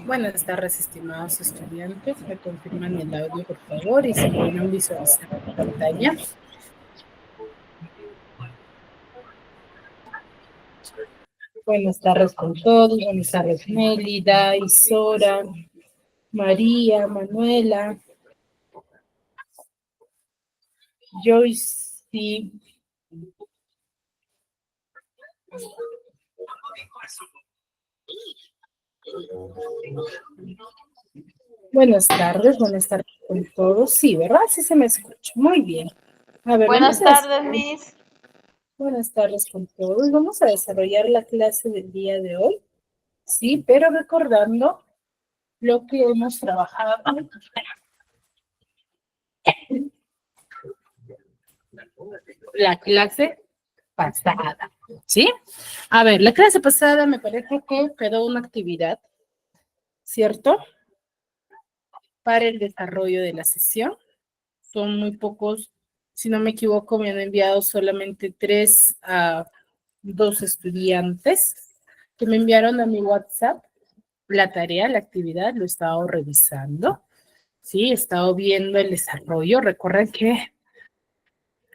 Buenas tardes, estimados estudiantes. Me confirman el audio, por favor, y si pueden visualizar la pantalla. Buenas tardes con todos. Buenas tardes, Mélida, Isora, María, Manuela, Joyce. Buenas tardes con todos. Sí, ¿verdad? Sí se me escucha. Muy bien. A ver, Buenas tardes, Miss. Buenas tardes con todos. Vamos a desarrollar la clase del día de hoy. Sí, pero recordando lo que hemos trabajado la clase pasada, ¿sí? A ver, la clase pasada me parece que quedó una actividad, ¿cierto? Para el desarrollo de la sesión. Son muy pocos, si no me equivoco, me han enviado solamente 3 a 2 estudiantes que me enviaron a mi WhatsApp la tarea, la actividad, lo he estado revisando, ¿sí? He estado viendo el desarrollo. Recuerden que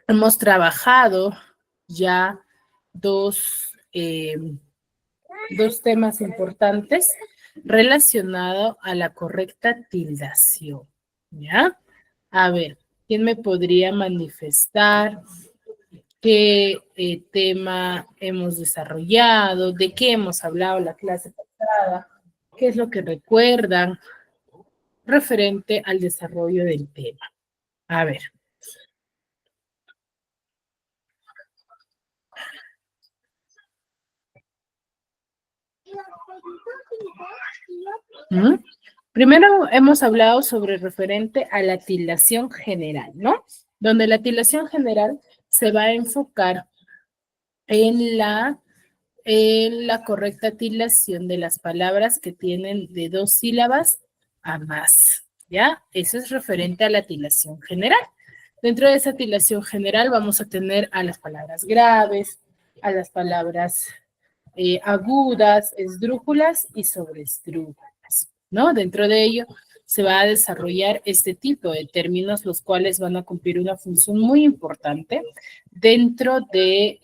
hemos trabajado ya dos temas importantes relacionados a la correcta tildación, ¿ya? A ver, ¿quién me podría manifestar qué tema hemos desarrollado, de qué hemos hablado la clase pasada, qué es lo que recuerdan referente al desarrollo del tema? A ver. ¿Mm? Primero hemos hablado sobre referente a la tildación general, ¿no? Donde la tildación general se va a enfocar en la correcta tildación de las palabras que tienen de 2 sílabas a más, ¿ya? Eso es referente a la tildación general. Dentro de esa tildación general vamos a tener a las palabras graves, a las palabras agudas, esdrújulas y sobreesdrújulas, ¿no? Dentro de ello se va a desarrollar este tipo de términos, los cuales van a cumplir una función muy importante dentro de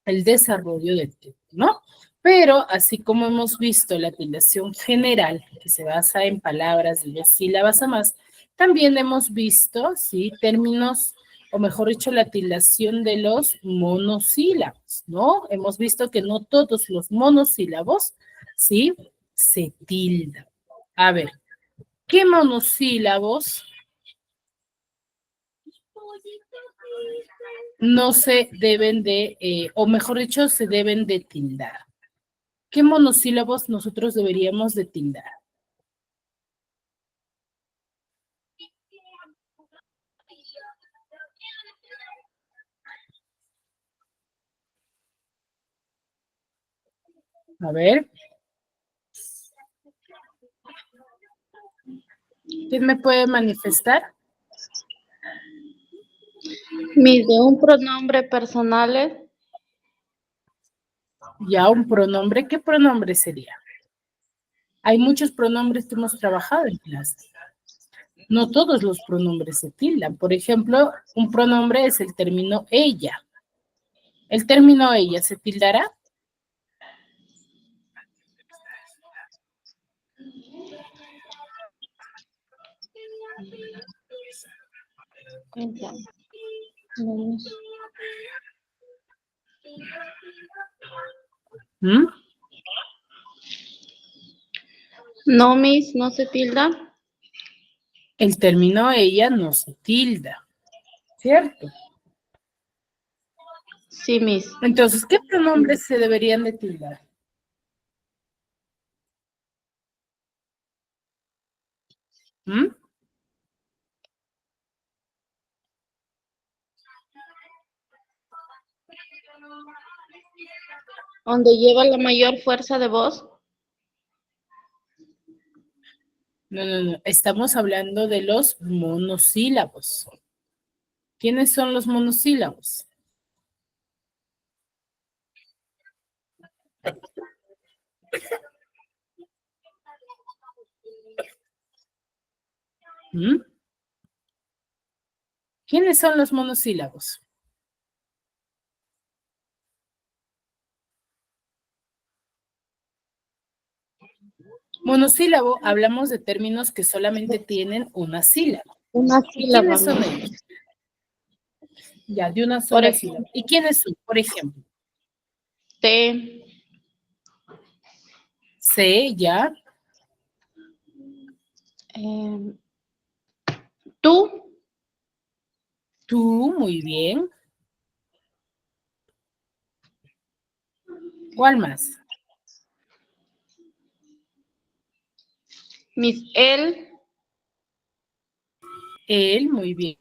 el desarrollo del tema, ¿no? Pero así como hemos visto la tildación general, que se basa en palabras de 2 sílabas o más, también hemos visto, ¿sí? Términos, o mejor dicho, la tildación de los monosílabos, ¿no? Hemos visto que no todos los monosílabos, ¿sí? Se tildan. A ver, ¿qué monosílabos no se deben de, o mejor dicho, se deben de tildar? ¿Qué monosílabos nosotros deberíamos de tildar? A ver. ¿Quién me puede manifestar? Miss, de un pronombre personales. Ya, un pronombre. ¿Qué pronombre sería? Hay muchos pronombres que hemos trabajado en clase. No todos los pronombres se tildan. Por ejemplo, un pronombre es el término ella. ¿El término ella se tildará? ¿Mm? No, Miss, no se tilda. El término ella no se tilda, ¿cierto? Sí, Miss. Entonces, ¿qué pronombres se deberían de tildar? ¿Mm? Donde lleva la mayor fuerza de voz. No, no, no. Estamos hablando de los monosílabos. ¿Quiénes son los monosílabos? ¿Mm? ¿Quiénes son los monosílabos? Monosílabo, hablamos de términos que solamente tienen una sílaba. Una ¿Y sílaba, quiénes son Miss. ellos? Ya, de una Por sola sílaba. ejemplo, ¿Y quiénes son? Por ejemplo, T, C, ya, eh, tú, tú, muy bien. ¿Cuál más? Miss él, Él, muy bien.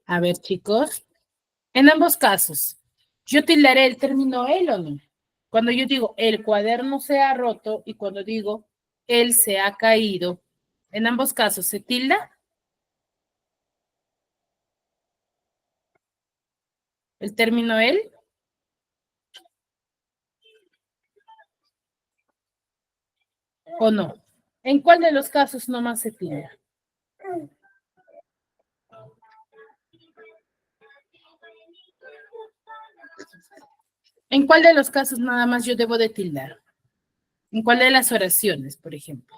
A ver, chicos, en ambos casos, yo tildaré el término él o no. Cuando yo digo el cuaderno se ha roto y cuando digo él se ha caído, en ambos casos, ¿se tilda el término él o no? ¿En cuál de los casos nomás se tilda? ¿En cuál de los casos nada más yo debo de tildar? ¿En cuál de las oraciones, por ejemplo?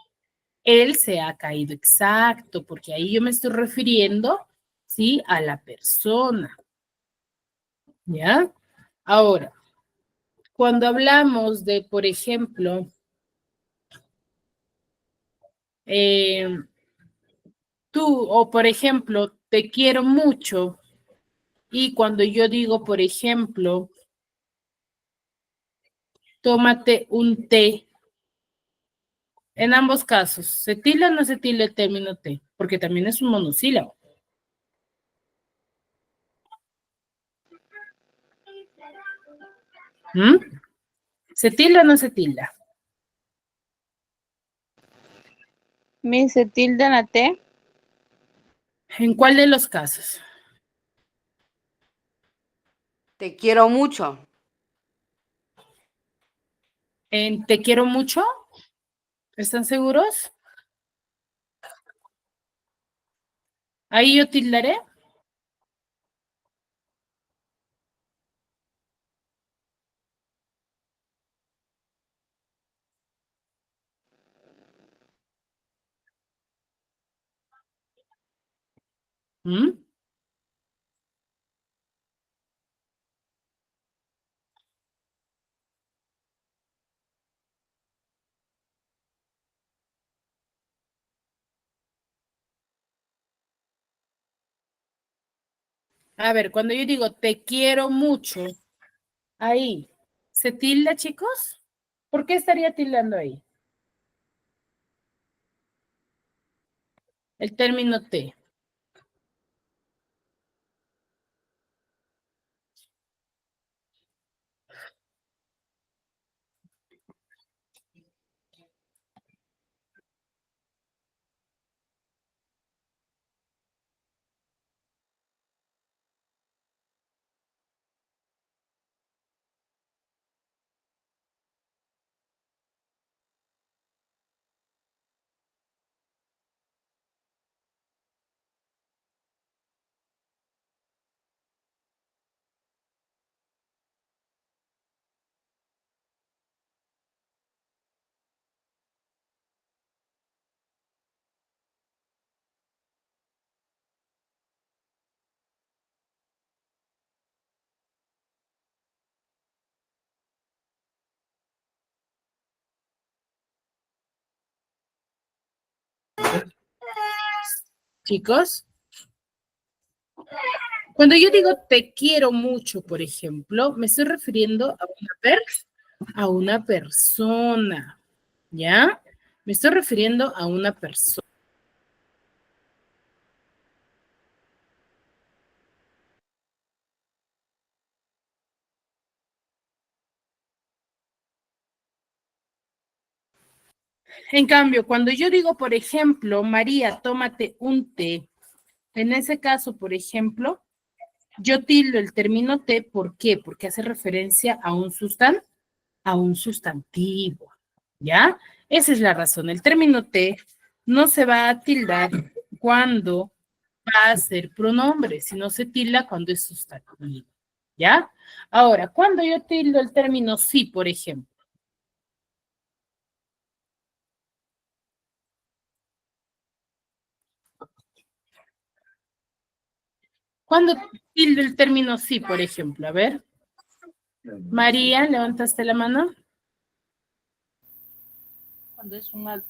Él se ha caído, exacto, porque ahí yo me estoy refiriendo, ¿sí? A la persona, ¿ya? Ahora, cuando hablamos de, por ejemplo, tú, o por ejemplo, te quiero mucho, y cuando yo digo, por ejemplo, tómate un té, en ambos casos, ¿se tilda o no se tilda el término té? Porque también es un monosílabo. ¿Mm? ¿Se tilda o no se tilda? Mi se tilda la T. ¿En cuál de los casos? Te quiero mucho. ¿En te quiero mucho? ¿Están seguros? Ahí yo tildaré. ¿Mm? A ver, cuando yo digo te quiero mucho, ahí, ¿se tilda, chicos? ¿Por qué estaría tildando ahí? El término te. Chicos, cuando yo digo te quiero mucho, por ejemplo, me estoy refiriendo a una persona, ¿ya? Me estoy refiriendo a una persona. En cambio, cuando yo digo, por ejemplo, María, tómate un té, en ese caso, por ejemplo, yo tildo el término té, ¿por qué? Porque hace referencia a un sustantivo, ¿ya? Esa es la razón. El término té no se va a tildar cuando va a ser pronombre, sino se tilda cuando es sustantivo, ¿ya? Ahora, cuando yo tildo el término sí, por ejemplo, cuando tildo el término sí, por ejemplo, a ver, María, levantaste la mano. Cuando es un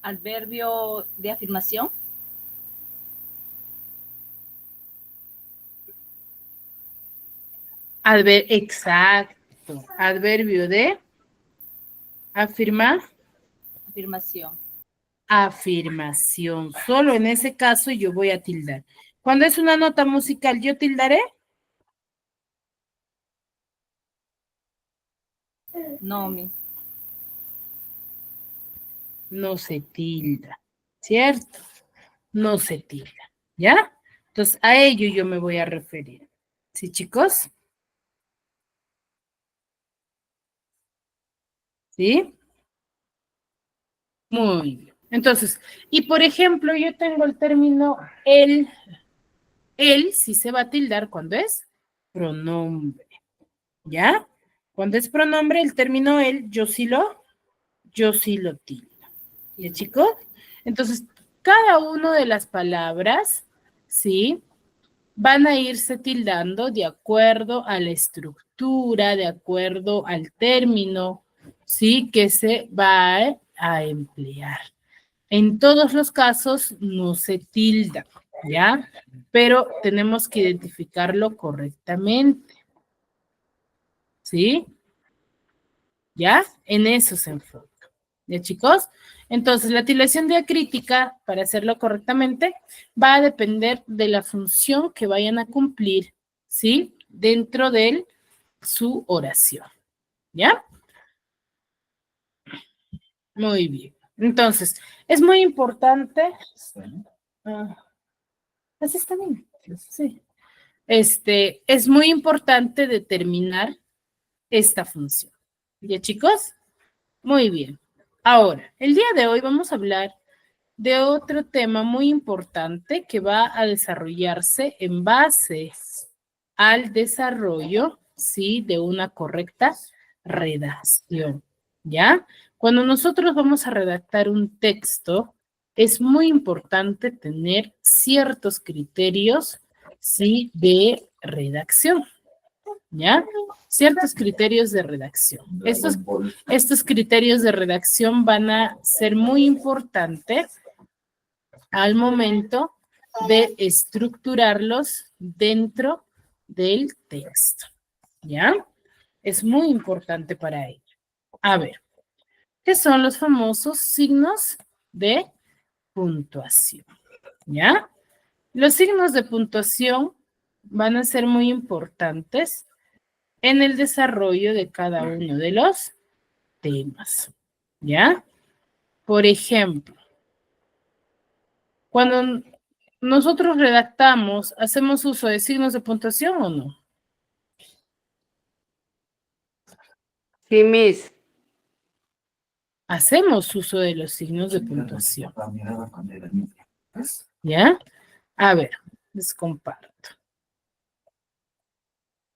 adverbio de afirmación. Exacto. Adverbio de afirmar. Afirmación. Afirmación. Solo en ese caso yo voy a tildar. Cuando es una nota musical, ¿yo tildaré? No, mi. No se tilda, ¿cierto? No se tilda, ¿ya? Entonces, a ello yo me voy a referir. ¿Sí, chicos? ¿Sí? Muy bien. Entonces, y por ejemplo, yo tengo el término él. Él sí se va a tildar cuando es pronombre, ¿ya? Cuando es pronombre, el término él, yo sí lo tildo. ¿Ya, chicos? Entonces, cada una de las palabras, ¿sí? Van a irse tildando de acuerdo a la estructura, de acuerdo al término, ¿sí? Que se va a emplear. En todos los casos no se tilda, ¿ya? Pero tenemos que identificarlo correctamente, ¿sí? ¿Ya? En eso se enfoca. ¿Ya, chicos? Entonces, la tildación diacrítica, para hacerlo correctamente, va a depender de la función que vayan a cumplir, ¿sí? Dentro de su oración. ¿Ya? Muy bien. Entonces, es muy importante. Así está bien. Sí. Es muy importante determinar esta función. ¿Ya, chicos? Muy bien. Ahora, el día de hoy vamos a hablar de otro tema muy importante que va a desarrollarse en base al desarrollo, ¿sí? De una correcta redacción, ¿ya? Cuando nosotros vamos a redactar un texto, es muy importante tener ciertos criterios, ¿sí? De redacción, ¿ya? Ciertos criterios de redacción. Estos criterios de redacción van a ser muy importantes al momento de estructurarlos dentro del texto, ¿ya? Es muy importante para ello. A ver, ¿qué son los famosos signos de puntuación? ¿Ya? Los signos de puntuación van a ser muy importantes en el desarrollo de cada uno de los temas, ¿ya? Por ejemplo, cuando nosotros redactamos, ¿hacemos uso de signos de puntuación o no? Sí, Miss. Hacemos uso de los signos de puntuación. ¿Ya? A ver, les comparto.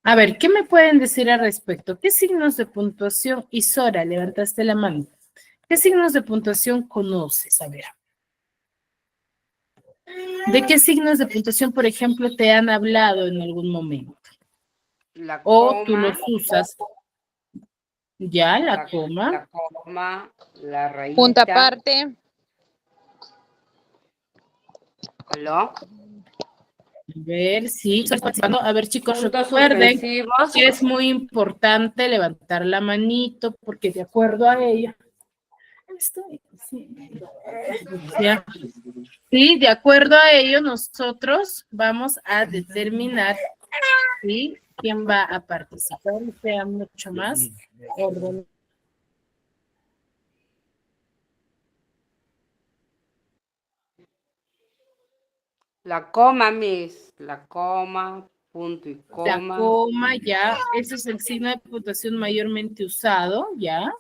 A ver, ¿qué me pueden decir al respecto? ¿Qué signos de puntuación? Isora, levantaste la mano. ¿Qué signos de puntuación conoces? A ver. ¿De qué signos de puntuación, por ejemplo, te han hablado en algún momento? La O tú coma, los usas. Ya, la coma. la coma, la rayita. Punto aparte. ¿Aló? A ver, sí, estás participando. A ver, chicos, Puntos recuerden suspensivos. que es muy importante levantar la manito porque de acuerdo a ella. Ya. Sí, de acuerdo a ello, nosotros vamos a determinar, ¿sí? Quién va a participar y sea mucho más orden. La coma, Miss. La coma, punto y La coma. coma, ya, ese es el signo de puntuación mayormente usado, ya.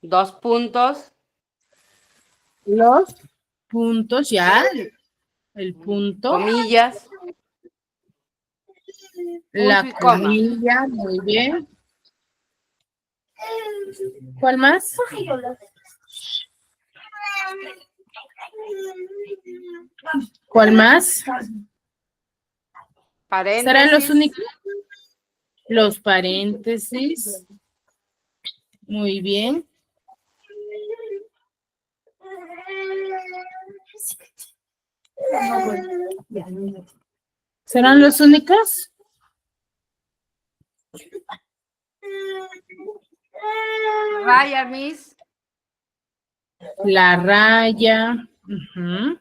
2 puntos. Los puntos, ya, el punto. Comillas. La Punto y coma. comilla, muy bien. ¿Cuál más? ¿Cuál más? Paréntesis. ¿Serán los únicos? Los paréntesis. Muy bien. ¿Serán los únicos? Raya, Miss. La raya. Ujú.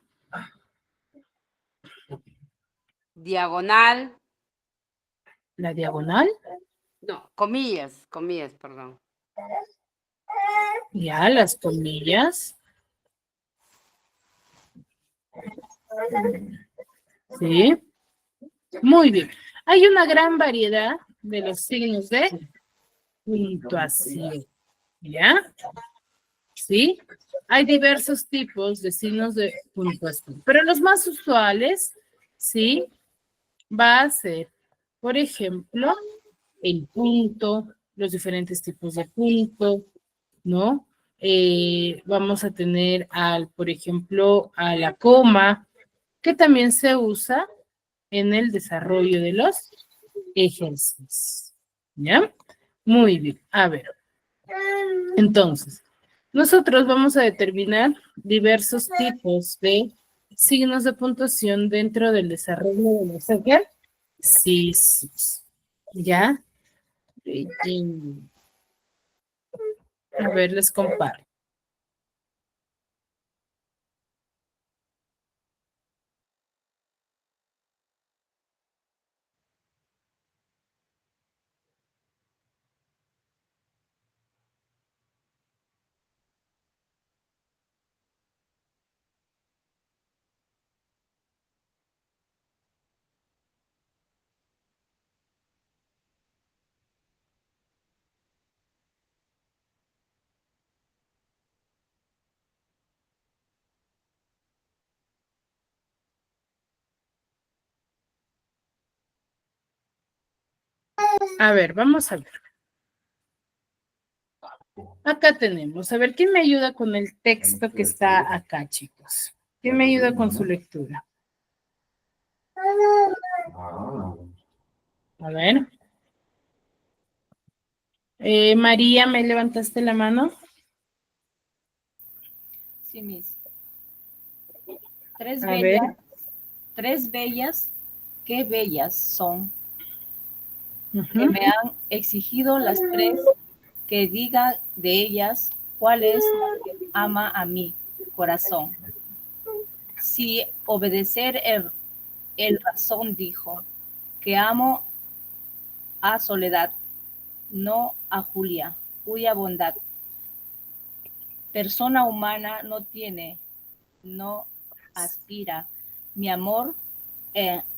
Diagonal. La diagonal. No, comillas, perdón. Ya, las comillas. Sí. Muy bien. Hay una gran variedad de los signos de puntuación. ¿Ya? ¿Sí? Hay diversos tipos de signos de puntuación, pero los más usuales, ¿sí? Va a ser, por ejemplo, el punto, los diferentes tipos de punto, ¿no? Vamos a tener por ejemplo, a la coma, que también se usa en el desarrollo de los ejercicios. ¿Ya? Muy bien. A ver. Entonces, nosotros vamos a determinar diversos tipos de signos de puntuación dentro del desarrollo de los ejercicios. ¿Ya? A ver, les comparto. A ver, vamos a ver. Acá tenemos. A ver, ¿quién me ayuda con el texto que está acá, chicos? ¿Quién me ayuda con su lectura? A ver. María, ¿me levantaste la mano? Sí, Miss. A ver. Tres bellas, qué bellas son, que Ujú. me han exigido las tres, que diga de ellas cuál es la que ama a mi corazón. Si obedecer el razón dijo, que amo a Soledad, no a Julia, cuya bondad persona humana no tiene, no aspira. Mi amor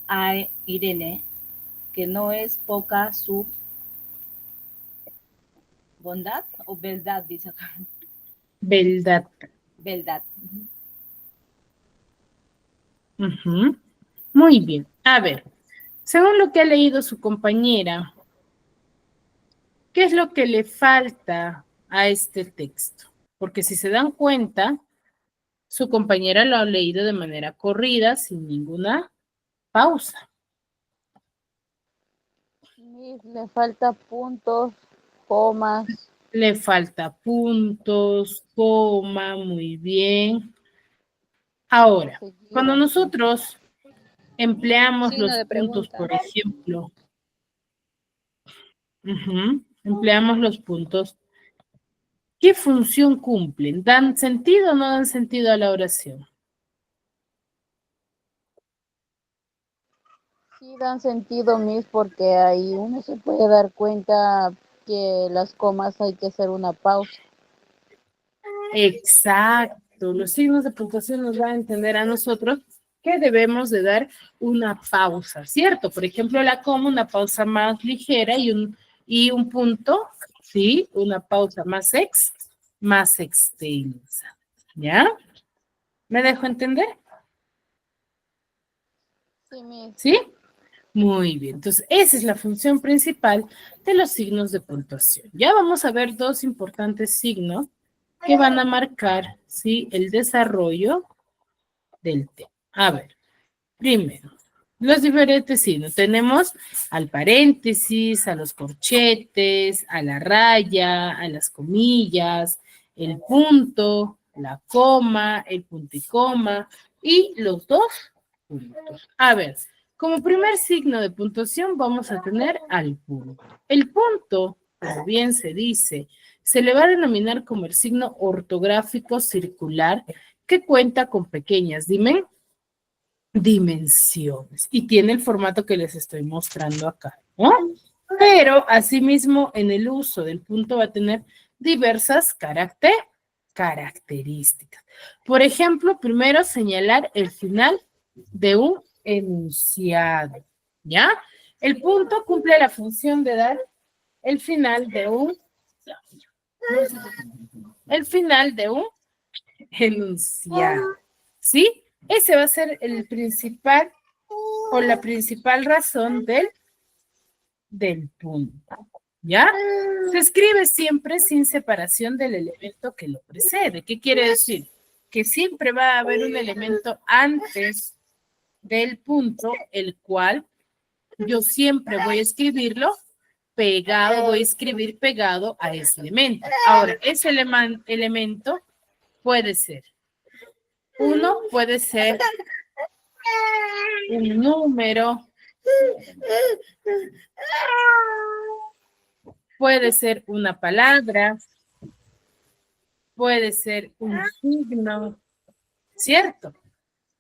a Irene, que no es poca su bondad o beldad, dice acá. Beldad. Beldad. Ujú. Muy bien. A ver, según lo que ha leído su compañera, ¿qué es lo que le falta a este texto? Porque si se dan cuenta, su compañera lo ha leído de manera corrida, sin ninguna pausa. Miss, le falta puntos, comas. Le falta puntos, coma, muy bien. Ahora, cuando Seguido. nosotros empleamos Signo los de puntos, pregunta. por ejemplo, empleamos los puntos, ¿qué función cumplen? ¿Dan sentido o no dan sentido a la oración? Sí dan sentido, Miss, porque ahí uno se puede dar cuenta que las comas hay que hacer una pausa. Exacto, los signos de puntuación nos van a entender a nosotros que debemos de dar una pausa, ¿cierto? Por ejemplo, la coma, una pausa más ligera y un punto, ¿sí? Una pausa más extensa, ¿ya? ¿Me dejo entender? Sí, Miss. ¿Sí? Muy bien, entonces esa es la función principal de los signos de puntuación. Ya vamos a ver dos importantes signos que van a marcar, ¿sí? El desarrollo del tema. A ver, primero, los diferentes signos. Tenemos al paréntesis, a los corchetes, a la raya, a las comillas, el punto, la coma, el punto y coma y los dos puntos. A ver, como primer signo de puntuación vamos a tener al punto. El punto, como bien se dice, se le va a denominar como el signo ortográfico circular que cuenta con pequeñas dimensiones y tiene el formato que les estoy mostrando acá, ¿no? Pero asimismo en el uso del punto va a tener diversas características. Por ejemplo, primero señalar el final de un enunciado, ¿ya? El punto cumple la función de dar el final de un enunciado, ¿sí? Ese va a ser el principal o la principal razón del punto. ¿Ya? Se escribe siempre sin separación del elemento que lo precede. ¿Qué quiere decir? Que siempre va a haber un elemento antes del punto, el cual yo siempre voy a escribirlo pegado, voy a escribir pegado a ese elemento. Ahora, ese elemento puede ser, uno puede ser un número, puede ser una palabra, puede ser un signo, ¿cierto?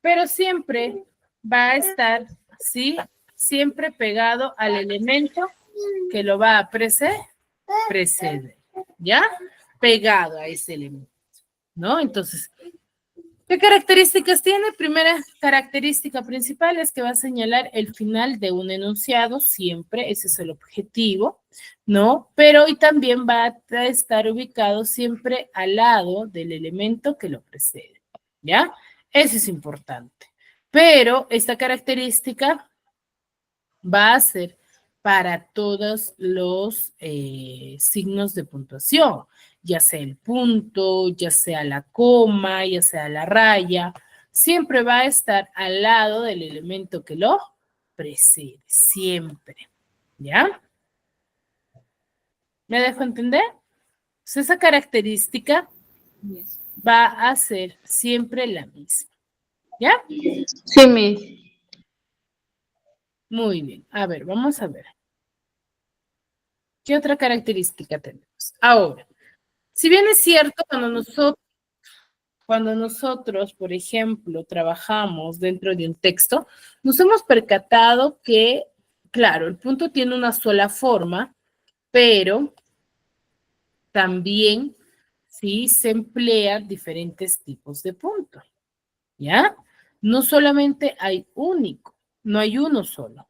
Pero siempre va a estar, ¿sí? Siempre pegado al elemento que lo va a preceder, ¿ya? Pegado a ese elemento, ¿no? Entonces, ¿qué características tiene? Primera característica principal es que va a señalar el final de un enunciado, siempre, ese es el objetivo, ¿no? Pero y también va a estar ubicado siempre al lado del elemento que lo precede, ¿ya? Eso es importante. Pero esta característica va a ser para todos los signos de puntuación, ya sea el punto, ya sea la coma, ya sea la raya, siempre va a estar al lado del elemento que lo precede, siempre, ¿ya? ¿Me dejo entender? Pues esa característica va a ser siempre la misma, ¿ya? Sí, Miss. Muy bien, a ver, vamos a ver. ¿Qué otra característica tenemos? Ahora, si bien es cierto, cuando nosotros, por ejemplo, trabajamos dentro de un texto, nos hemos percatado que, claro, el punto tiene una sola forma, pero también, sí, se emplean diferentes tipos de punto, ¿ya? No solamente hay único, no hay uno solo,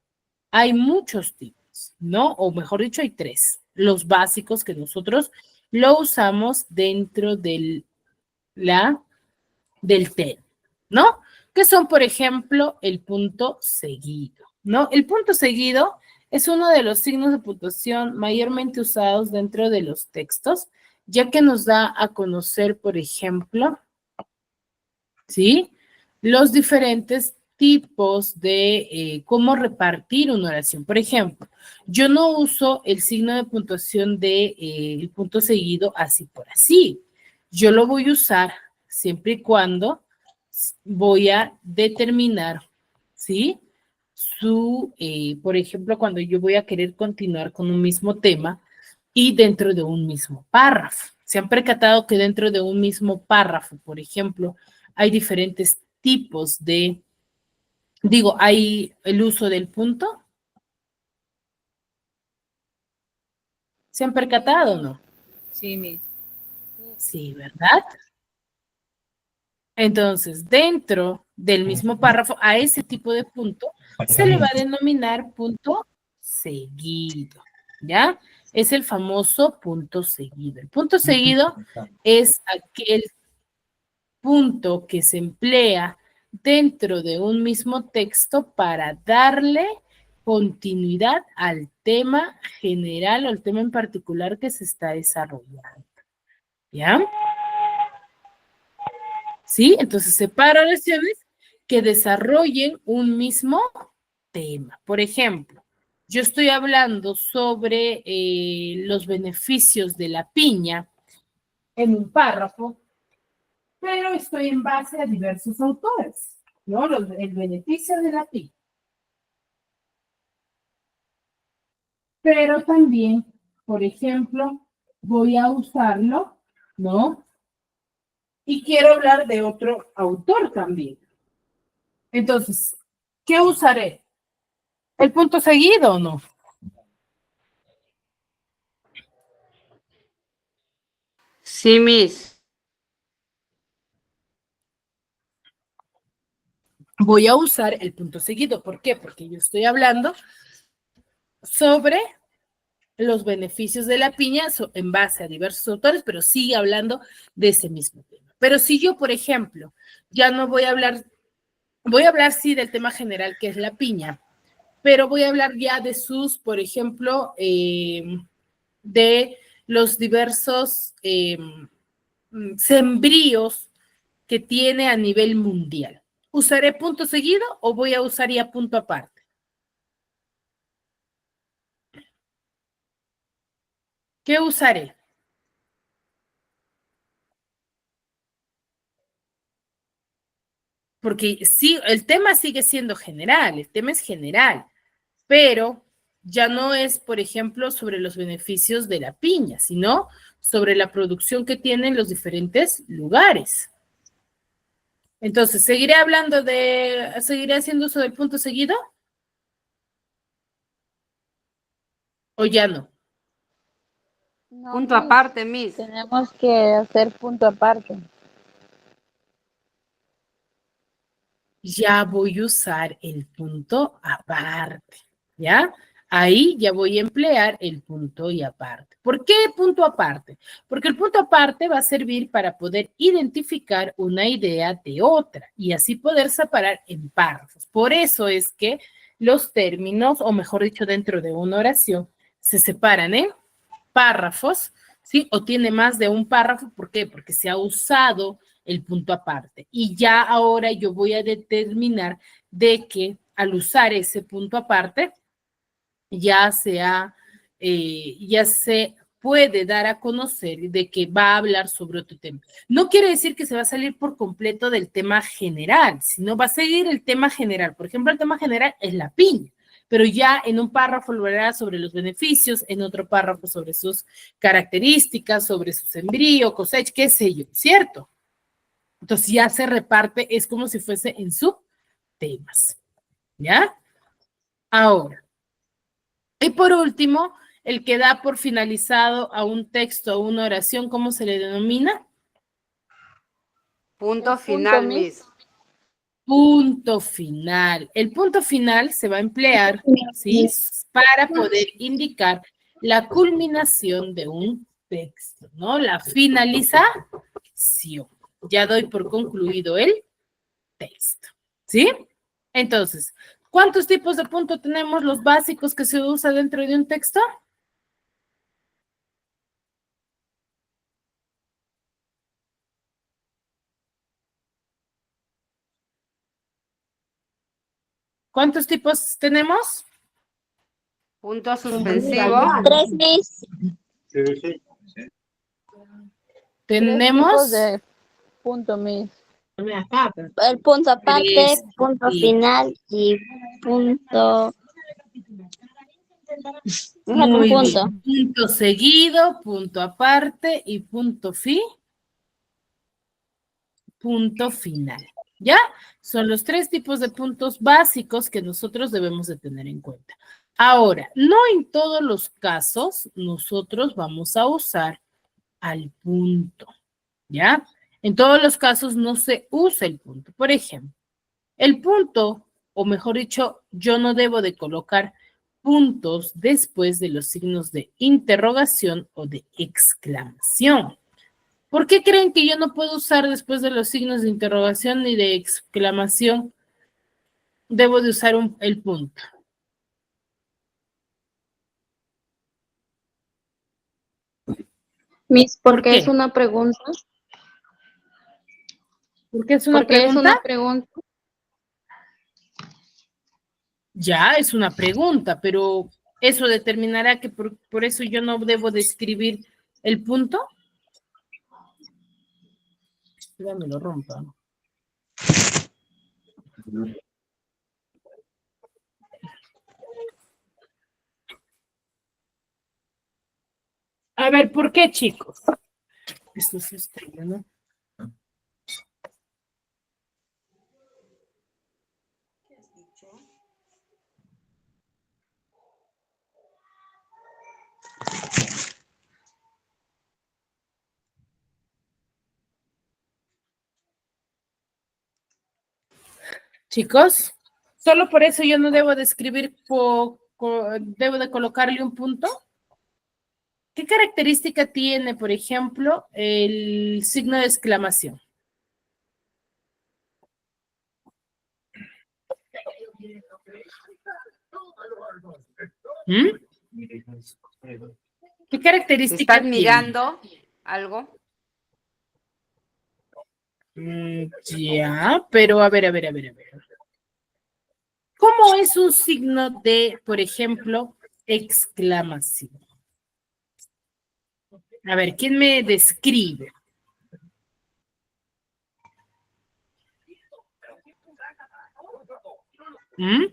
hay muchos tipos, ¿no? O mejor dicho, hay tres, los básicos que nosotros lo usamos dentro del TED, ¿no? Que son, por ejemplo, el punto seguido, ¿no? El punto seguido es uno de los signos de puntuación mayormente usados dentro de los textos, ya que nos da a conocer, por ejemplo, ¿sí? Los diferentes tipos de cómo repartir una oración. Por ejemplo, yo no uso el signo de puntuación de el punto seguido así por así. Yo lo voy a usar siempre y cuando voy a determinar, ¿sí? Por ejemplo, cuando yo voy a querer continuar con un mismo tema y dentro de un mismo párrafo. ¿Se han percatado que dentro de un mismo párrafo, por ejemplo, hay diferentes tipos hay el uso del punto? ¿Se han percatado o no? Sí, Miss. Sí, ¿verdad? Entonces, dentro del mismo párrafo, a ese tipo de punto se le va a denominar punto seguido, ¿ya? Es el famoso punto seguido. El punto seguido es aquel punto que se emplea dentro de un mismo texto para darle continuidad al tema general o al tema en particular que se está desarrollando. ¿Ya? ¿Sí? Entonces, separa oraciones que desarrollen un mismo tema. Por ejemplo, yo estoy hablando sobre los beneficios de la piña en un párrafo, pero estoy en base a diversos autores, ¿no? El beneficio de la piña. Pero también, por ejemplo, voy a usarlo, ¿no? Y quiero hablar de otro autor también. Entonces, ¿qué usaré? ¿El punto seguido o no? Sí, Miss. Voy a usar el punto seguido. ¿Por qué? Porque yo estoy hablando sobre los beneficios de la piña en base a diversos autores, pero sigue hablando de ese mismo tema. Pero si yo, por ejemplo, ya no voy a hablar sí del tema general que es la piña, pero voy a hablar ya de sus, por ejemplo, de los diversos sembríos que tiene a nivel mundial. ¿Usaré punto seguido o voy a usar ya punto aparte? ¿Qué usaré? Porque sí, el tema sigue siendo general, el tema es general, pero ya no es, por ejemplo, sobre los beneficios de la piña, sino sobre la producción que tienen los diferentes lugares. Entonces, ¿seguiré haciendo uso del punto seguido? ¿O ya no? No, Punto Miss, aparte, Miss. tenemos que hacer punto aparte. Ya voy a usar el punto aparte, ¿ya? Ahí ya voy a emplear el punto y aparte. ¿Por qué punto aparte? Porque el punto aparte va a servir para poder identificar una idea de otra y así poder separar en párrafos. Por eso es que los términos, o mejor dicho, dentro de una oración, se separan en párrafos, ¿sí? O tiene más de un párrafo, ¿por qué? Porque se ha usado el punto aparte. Y ya ahora yo voy a determinar de que al usar ese punto aparte, ya se puede dar a conocer de que va a hablar sobre otro tema. No quiere decir que se va a salir por completo del tema general, sino va a seguir el tema general. Por ejemplo, el tema general es la piña, pero ya en un párrafo lo hablará sobre los beneficios, en otro párrafo sobre sus características, sobre su sembrío, cosecha, qué sé yo, ¿cierto? Entonces ya se reparte, es como si fuese en subtemas, ¿ya? Ahora, y por último, el que da por finalizado a un texto o una oración, ¿cómo se le denomina? Punto El final, Miss. Miss. Punto final. El punto final se va a emplear, ¿sí? Para poder indicar la culminación de un texto, ¿no? La finalización. Ya doy por concluido el texto, ¿sí? Entonces, ¿cuántos tipos de punto tenemos los básicos que se usa dentro de un texto? ¿Cuántos tipos tenemos? Punto suspensivo. Tres Miss. Tres tipos Tenemos de punto Miss. El punto aparte, tres punto tipos. final y punto. Me falta un Muy punto. bien. Punto seguido, punto aparte y punto final. ¿Ya? Son los tres tipos de puntos básicos que nosotros debemos de tener en cuenta. Ahora, no en todos los casos nosotros vamos a usar al punto, ¿ya? En todos los casos no se usa el punto. Por ejemplo, el punto, o mejor dicho, yo no debo de colocar puntos después de los signos de interrogación o de exclamación. ¿Por qué creen que yo no puedo usar después de los signos de interrogación ni de exclamación? Debo de usar el punto. Miss, ¿Por porque es qué? una pregunta. ¿Por qué es una Porque es pregunta? una pregunta. Ya, es una pregunta, pero eso determinará que por eso yo no debo de escribir el punto. Ya me lo rompa. A ver, ¿por qué, chicos? Esto es estrella, ¿no? Chicos, solo por eso yo no debo de escribir, debo de colocarle un punto. ¿Qué característica tiene, por ejemplo, el signo de exclamación? ¿Mm? ¿Qué característica ¿Estás tiene? mirando algo? Ya, pero a ver. ¿Cómo es un signo de, por ejemplo, exclamación? A ver, ¿quién me describe? ¿Mm?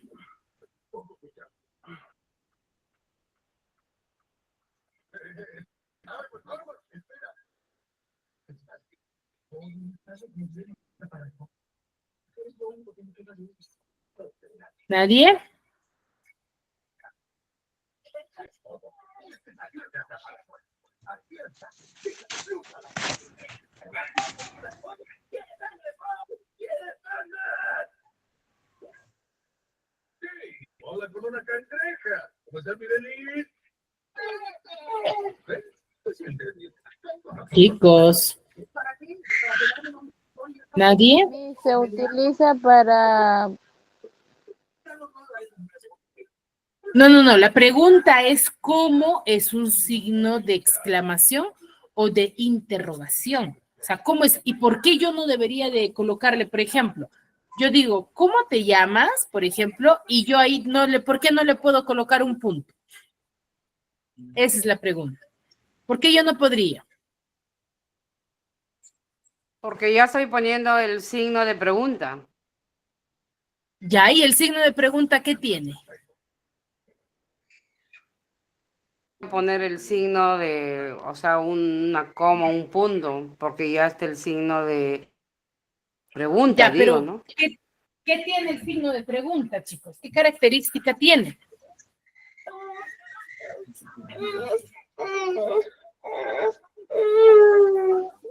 ¿Nadie? Chicos. ¿Nadie? Miss, se utiliza para No. La pregunta es cómo es un signo de exclamación o de interrogación. O sea, ¿cómo es? ¿Y por qué yo no debería de colocarle, por ejemplo? Yo digo, ¿cómo te llamas? Por ejemplo, y yo ahí ¿por qué no le puedo colocar un punto? Esa es la pregunta. ¿Por qué yo no podría? Porque ya estoy poniendo el signo de pregunta. Ya, ¿y el signo de pregunta qué tiene? Poner el signo de, o sea, una coma, un punto, porque ya está el signo de pregunta, Ya, digo, pero ¿no? ¿qué tiene el signo de pregunta, chicos? ¿Qué característica tiene?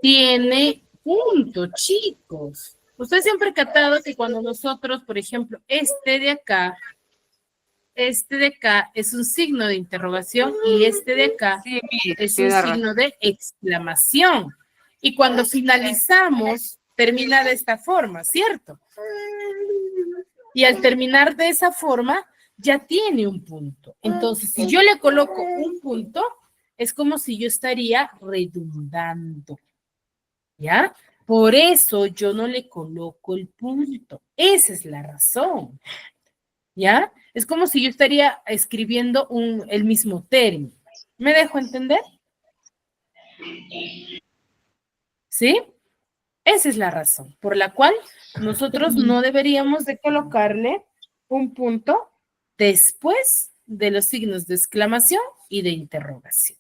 Tiene punto, chicos. Usted siempre ha catado que cuando nosotros, por ejemplo, este de acá es un signo de interrogación y este de acá Sí, Miss, es un tiene razón. signo de exclamación. Y cuando finalizamos, termina de esta forma, ¿cierto? Y al terminar de esa forma, ya tiene un punto. Entonces, si yo le coloco un punto, es como si yo estaría redundando, ¿ya? Por eso yo no le coloco el punto. Esa es la razón, ¿ya? Es como si yo estaría escribiendo el mismo término. ¿Me dejo entender? ¿Sí? Esa es la razón por la cual nosotros no deberíamos de colocarle un punto después de los signos de exclamación y de interrogación,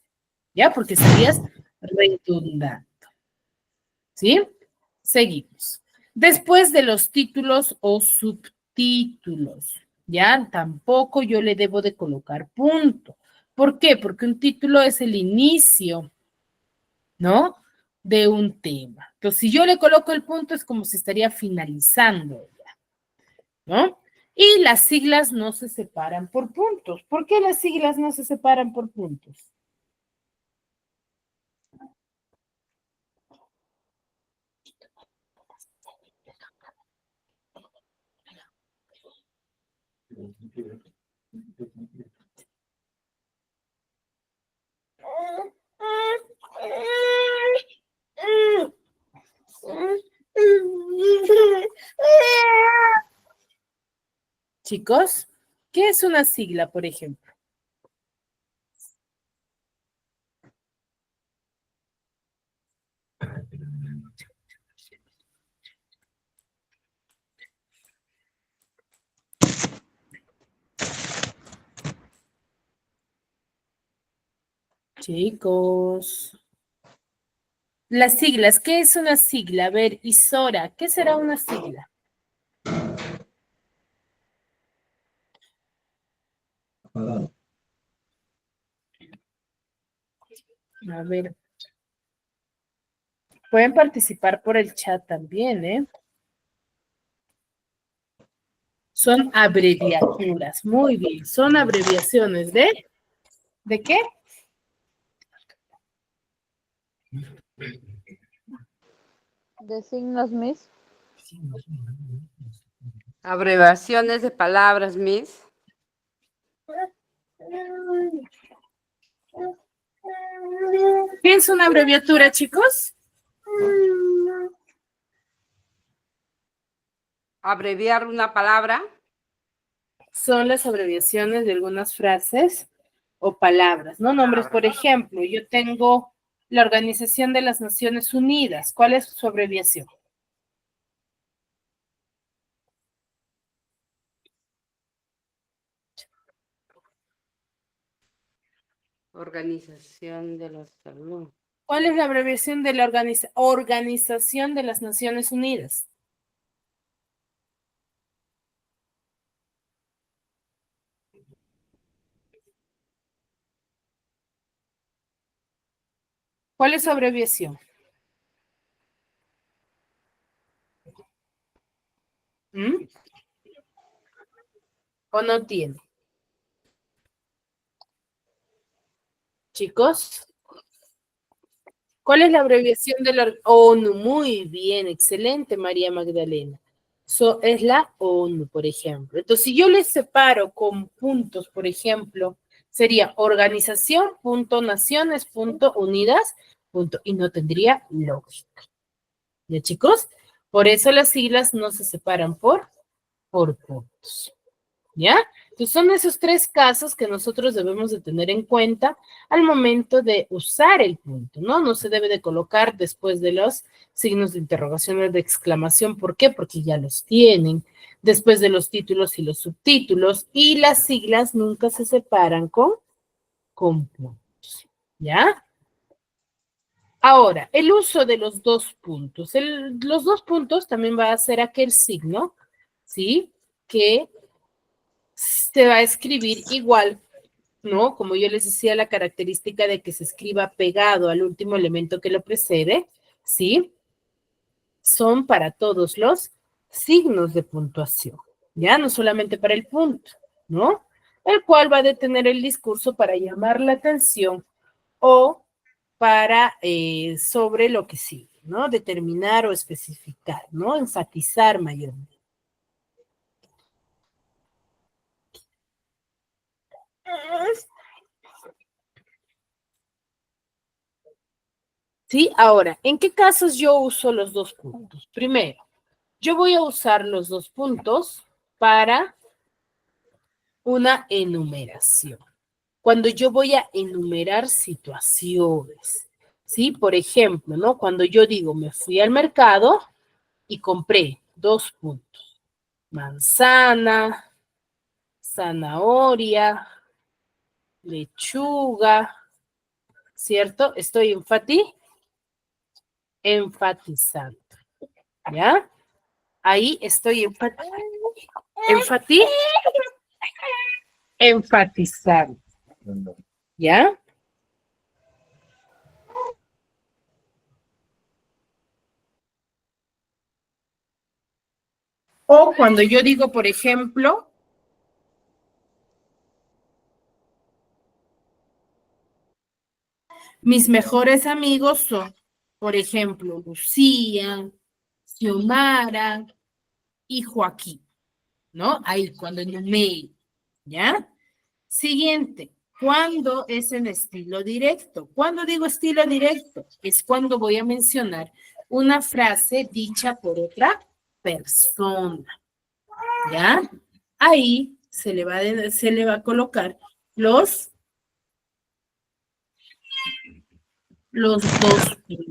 ¿ya? Porque estarías redundando, ¿sí? Seguimos. Después de los títulos o subtítulos, ¿ya? Tampoco yo le debo de colocar punto. ¿Por qué? Porque un título es el inicio, ¿no? De un tema. Entonces, si yo le coloco el punto, es como si estaría finalizando ya, ¿no? Y las siglas no se separan por puntos. ¿Por qué las siglas no se separan por puntos? Chicos, ¿qué es una sigla, por ejemplo? Chicos, las siglas, ¿qué es una sigla? A ver, Isora, ¿qué será una sigla? A ver, pueden participar por el chat también, ¿eh? Son abreviaturas, muy bien, son abreviaciones ¿de qué? de signos, Miss. Abreviaciones de palabras, Miss. ¿Qué es una abreviatura, chicos? Abreviar una palabra. Son las abreviaciones de algunas frases o palabras, ¿no? Nombres, por ejemplo, yo tengo la Organización de las Naciones Unidas. ¿Cuál es su abreviación? Organización de la Salud. ¿Cuál es la abreviación de la Organización de las Naciones Unidas? ¿Cuál es su abreviación? ¿Mm? ¿O no tiene? Chicos, ¿cuál es la abreviación de la ONU? Muy bien, excelente, María Magdalena. Es la ONU, por ejemplo. Entonces, si yo les separo con puntos, por ejemplo, sería organización, punto, naciones, punto, unidas, punto, y no tendría lógica. ¿Ya, chicos? Por eso las siglas no se separan por puntos. ¿Ya? Entonces son esos tres casos que nosotros debemos de tener en cuenta al momento de usar el punto, ¿no? No se debe de colocar después de los signos de interrogación o de exclamación. ¿Por qué? Porque ya los tienen. Después de los títulos y los subtítulos. Y las siglas nunca se separan con puntos. ¿Ya? Ahora, el uso de los dos puntos. Los dos puntos también va a ser aquel signo, ¿sí? Que se va a escribir igual, ¿no? Como yo les decía, la característica de que se escriba pegado al último elemento que lo precede, ¿sí? Son para todos los signos de puntuación, ¿ya? No solamente para el punto, ¿no? El cual va a detener el discurso para llamar la atención o para sobre lo que sigue, ¿no? Determinar o especificar, ¿no? Enfatizar mayormente. ¿Sí? Ahora, ¿en qué casos yo uso los dos puntos? Primero, yo voy a usar los dos puntos para una enumeración. Cuando yo voy a enumerar situaciones, ¿sí? Por ejemplo, ¿no? Cuando yo digo, me fui al mercado y compré 2 puntos. Manzana, zanahoria, lechuga, ¿cierto? Estoy enfatizando, ¿ya? Ahí estoy enfatizando, ¿ya? O cuando yo digo, por ejemplo, mis mejores amigos son, por ejemplo, Lucía, Xiomara y Joaquín, ¿no? Ahí, cuando enumero, ¿ya? Siguiente, ¿cuándo es en estilo directo? ¿Cuándo digo estilo directo? Es cuando voy a mencionar una frase dicha por otra persona, ¿ya? Ahí se le va a colocar los dos puntos.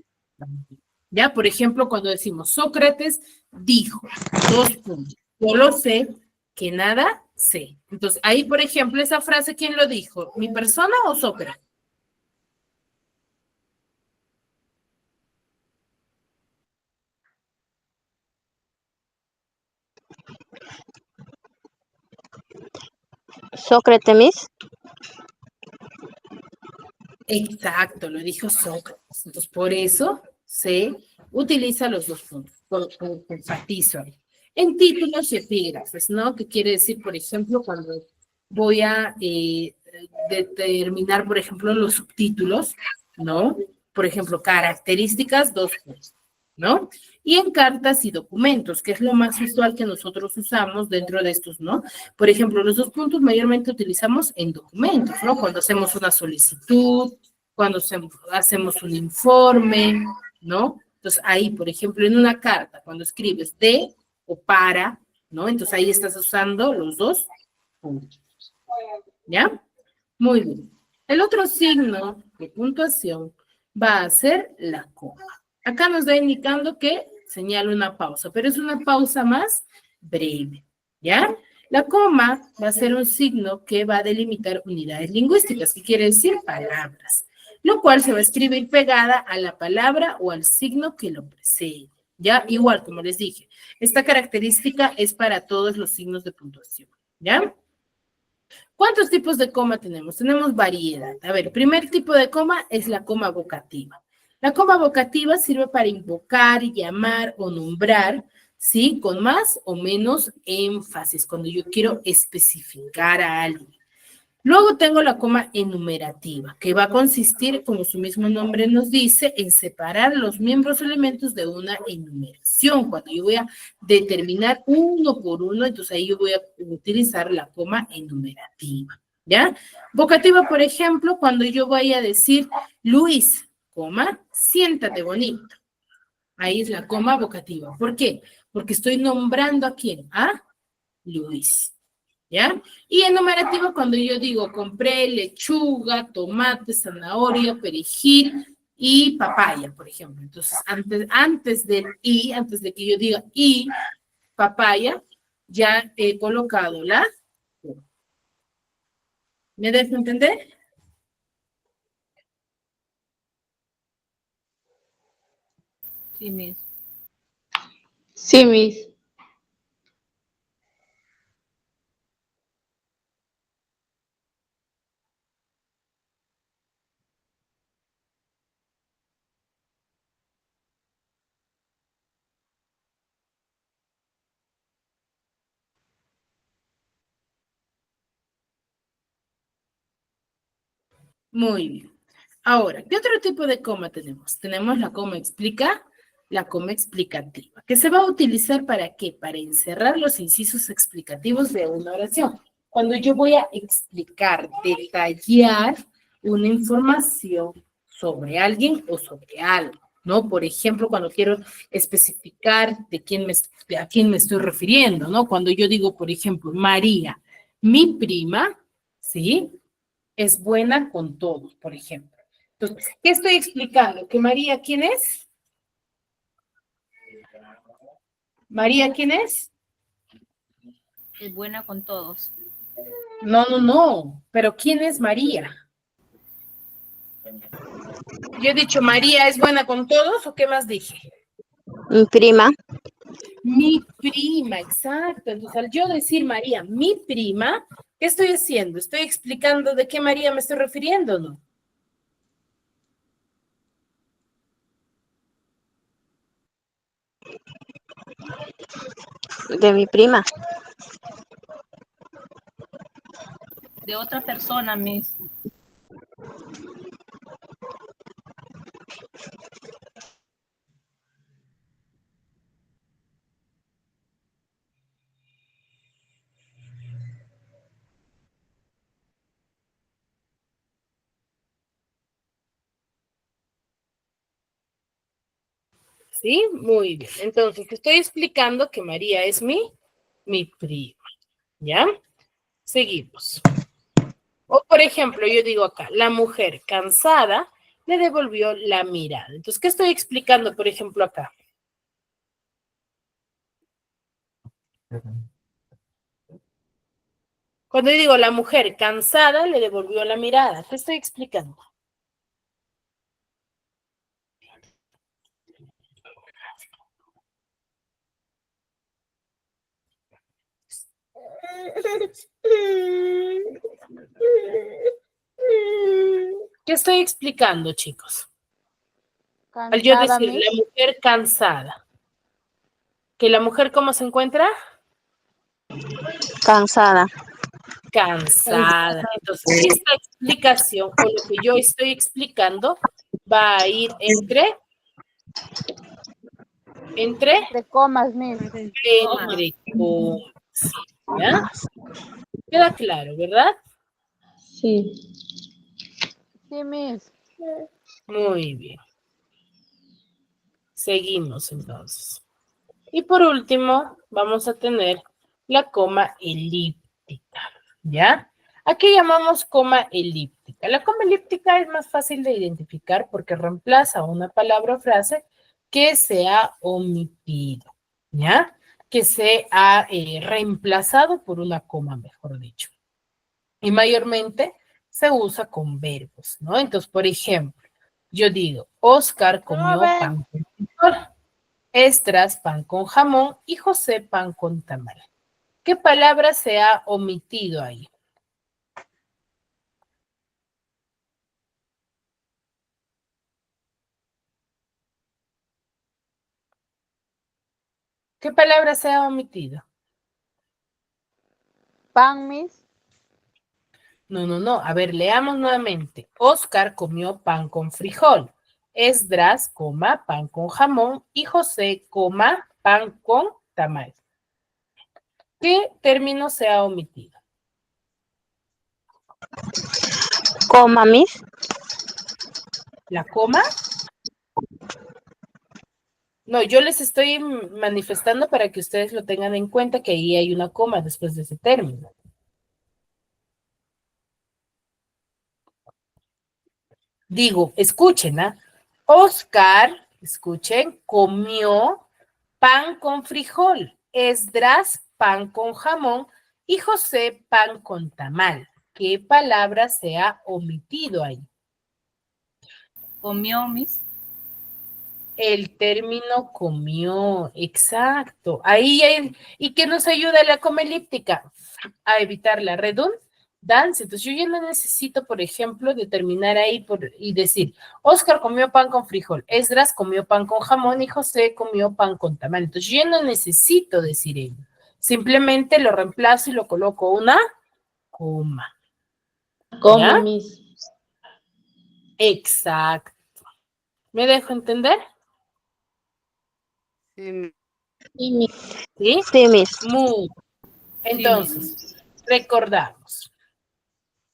¿Ya? Por ejemplo, cuando decimos Sócrates dijo, 2 puntos. Yo lo sé que nada sé. Entonces, ahí, por ejemplo, esa frase, ¿quién lo dijo? ¿Mi persona o Sócrates? Sócrates, Miss. Exacto, lo dijo Sócrates. Entonces, por eso se utiliza los dos puntos. Enfatizo ahí. En títulos y epígrafes, ¿no? Que quiere decir, por ejemplo, cuando voy a determinar, por ejemplo, los subtítulos, ¿no? Por ejemplo, características, 2 puntos. ¿no? Y en cartas y documentos, que es lo más usual que nosotros usamos dentro de estos, ¿no? Por ejemplo, los 2 puntos mayormente utilizamos en documentos, ¿no? Cuando hacemos una solicitud, cuando hacemos un informe, ¿no? Entonces, ahí, por ejemplo, en una carta, cuando escribes de o para, ¿no? Entonces, ahí estás usando los 2 puntos, ¿ya? Muy bien. El otro signo de puntuación va a ser la coma. Acá nos está indicando que señala una pausa, pero es una pausa más breve, ¿ya? La coma va a ser un signo que va a delimitar unidades lingüísticas, que quiere decir palabras, lo cual se va a escribir pegada a la palabra o al signo que lo precede, ¿ya? Igual, como les dije, esta característica es para todos los signos de puntuación, ¿ya? ¿Cuántos tipos de coma tenemos? Tenemos variedad. A ver, el primer tipo de coma es la coma vocativa. La coma vocativa sirve para invocar, llamar o nombrar, ¿sí? Con más o menos énfasis, cuando yo quiero especificar a alguien. Luego tengo la coma enumerativa, que va a consistir, como su mismo nombre nos dice, en separar los miembros o elementos de una enumeración. Cuando yo voy a determinar uno por uno, entonces ahí yo voy a utilizar la coma enumerativa, ¿ya? Vocativa, por ejemplo, cuando yo voy a decir, Luis, coma, siéntate bonito. Ahí es la coma vocativa. ¿Por qué? Porque estoy nombrando a quién, a Luis. ¿Ya? Y enumerativa cuando yo digo compré lechuga, tomate, zanahoria, perejil y papaya, por ejemplo. Entonces, antes del y, antes de que yo diga y papaya, ya he colocado la coma. ¿Me dejo entender? Sí, Miss. Sí, Miss. Muy bien. Ahora, ¿qué otro tipo de coma tenemos? Tenemos la coma la coma explicativa, que se va a utilizar ¿para qué? Para encerrar los incisos explicativos de una oración. Cuando yo voy a explicar, detallar una información sobre alguien o sobre algo, ¿no? Por ejemplo, cuando quiero especificar a quién me estoy refiriendo, ¿no? Cuando yo digo, por ejemplo, María, mi prima, ¿sí? Es buena con todos, por ejemplo. Entonces, ¿qué estoy explicando? ¿Que María quién es? ¿María quién es? Es buena con todos. No. ¿Pero quién es María? Yo he dicho, ¿María es buena con todos o qué más dije? Mi prima. Mi prima, exacto. Entonces, al yo decir María, mi prima, ¿qué estoy haciendo? ¿Estoy explicando de qué María me estoy refiriendo, no? De mi prima. De otra persona, Miss. ¿Sí? Muy bien. Entonces, estoy explicando que María es mi prima. ¿Ya? Seguimos. O, por ejemplo, yo digo acá, la mujer cansada le devolvió la mirada. Entonces, ¿qué estoy explicando, por ejemplo, acá? Cuando yo digo la mujer cansada le devolvió la mirada, ¿qué estoy explicando? ¿Qué estoy explicando, chicos? Al yo Cansada, decir la Miss. mujer cansada, ¿que la mujer cómo se encuentra? Cansada. Cansada. Entonces, esta explicación o lo que yo estoy explicando va a ir entre Entre comas, Miss. entre comas. ¿Ya? Queda claro, ¿verdad? Sí. Sí, Miss. Muy bien. Seguimos entonces. Y por último, vamos a tener la coma elíptica, ¿ya? ¿A qué llamamos coma elíptica? La coma elíptica es más fácil de identificar porque reemplaza una palabra o frase que se ha omitido, ¿ya? Que se ha reemplazado por una coma, mejor dicho. Y mayormente se usa con verbos, ¿no? Entonces, por ejemplo, yo digo, Oscar comió pan con frijol. Estras, pan con jamón y José, pan con tamal. ¿Qué palabra se ha omitido ahí? ¿Qué palabra se ha omitido? Pan, Miss. No. A ver, leamos nuevamente. Oscar comió pan con frijol. Esdras, coma, pan con jamón. Y José, coma, pan con tamal. ¿Qué término se ha omitido? Coma, Miss. ¿La coma? No, yo les estoy manifestando para que ustedes lo tengan en cuenta que ahí hay una coma después de ese término. Digo, escuchen, ¿ah? Oscar, escuchen, comió pan con frijol. Esdras, pan con jamón. Y José, pan con tamal. ¿Qué palabra se ha omitido ahí? Comió, Miss. El término comió, exacto. Ahí hay, ¿y qué nos ayuda la coma elíptica? A evitar la redundancia. Entonces yo ya no necesito, por ejemplo, determinar ahí y decir, Oscar comió pan con frijol, Esdras comió pan con jamón y José comió pan con tamal. Entonces yo ya no necesito decir ello. Simplemente lo reemplazo y lo coloco una coma. Coma, ¿Ya? Miss. Exacto. ¿Me dejo entender? Sí, Sí, Miss. ¿Sí? Sí, Miss. Muy. Sí, Miss. Entonces, recordamos.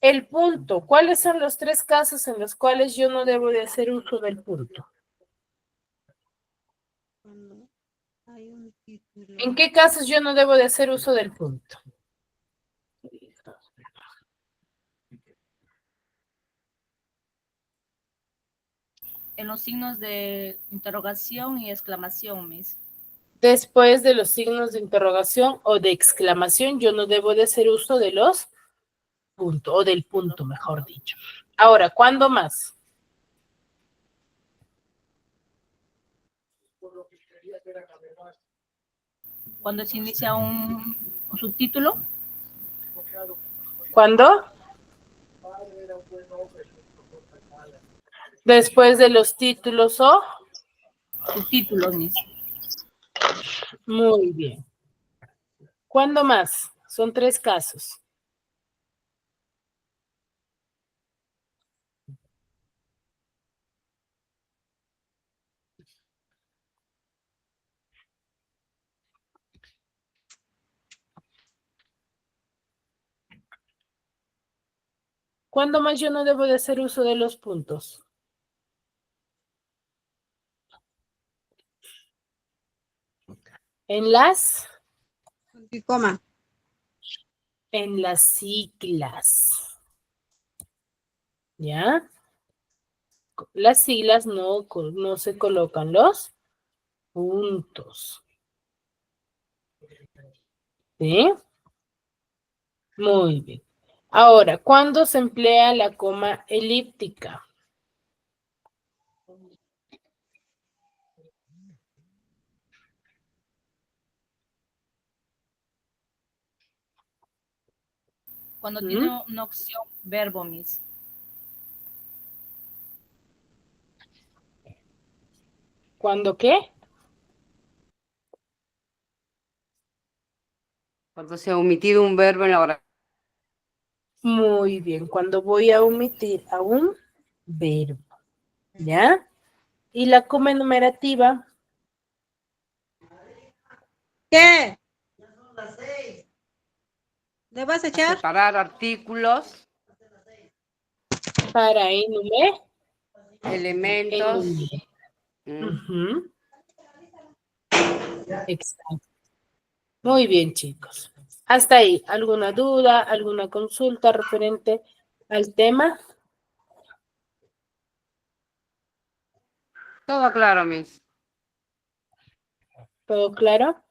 El punto. ¿Cuáles son los 3 casos en los cuales yo no debo de hacer uso del punto? ¿En qué casos yo no debo de hacer uso del punto? En los signos de interrogación y exclamación, Miss. Después de los signos de interrogación o de exclamación, yo no debo de hacer uso de los puntos, o del punto, mejor dicho. Ahora, ¿cuándo más? Cuando se inicia un subtítulo, ¿Cuándo? Después de los títulos o... subtítulos, Miss. Muy bien. ¿Cuándo más? Son 3 casos. ¿Cuándo más yo no debo de hacer uso de los puntos? En las... Coma. En las siglas. ¿Ya? Las siglas no se colocan los puntos. ¿Sí? Muy bien. Ahora, ¿cuándo se emplea la coma elíptica? Cuando tiene una opción verbo, Miss. ¿Cuándo qué? cuando se ha omitido un verbo en la oración. Muy bien, cuando voy a omitir a un verbo. ¿Ya? Y la coma enumerativa, ¿Qué? ¿Le vas a echar? Separar artículos, Para enumerar. elementos. Ujú. Exacto. Muy bien, chicos. Hasta ahí. ¿Alguna duda, alguna consulta referente al tema? Todo claro, Miss. ¿Todo claro?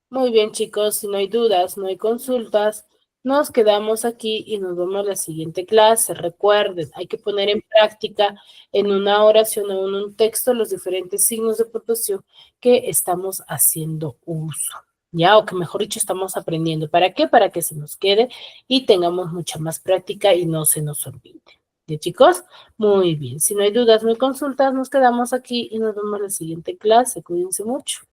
Muy bien, chicos. Si no hay dudas, no hay consultas, nos quedamos aquí y nos vemos la siguiente clase. Recuerden, hay que poner en práctica en una oración o en un texto los diferentes signos de puntuación que estamos haciendo uso. Ya, o que mejor dicho, estamos aprendiendo. ¿Para qué? Para que se nos quede y tengamos mucha más práctica y no se nos olvide. ¿Ya, chicos? Muy bien. Si no hay dudas, no hay consultas, nos quedamos aquí y nos vemos en la siguiente clase. Cuídense mucho.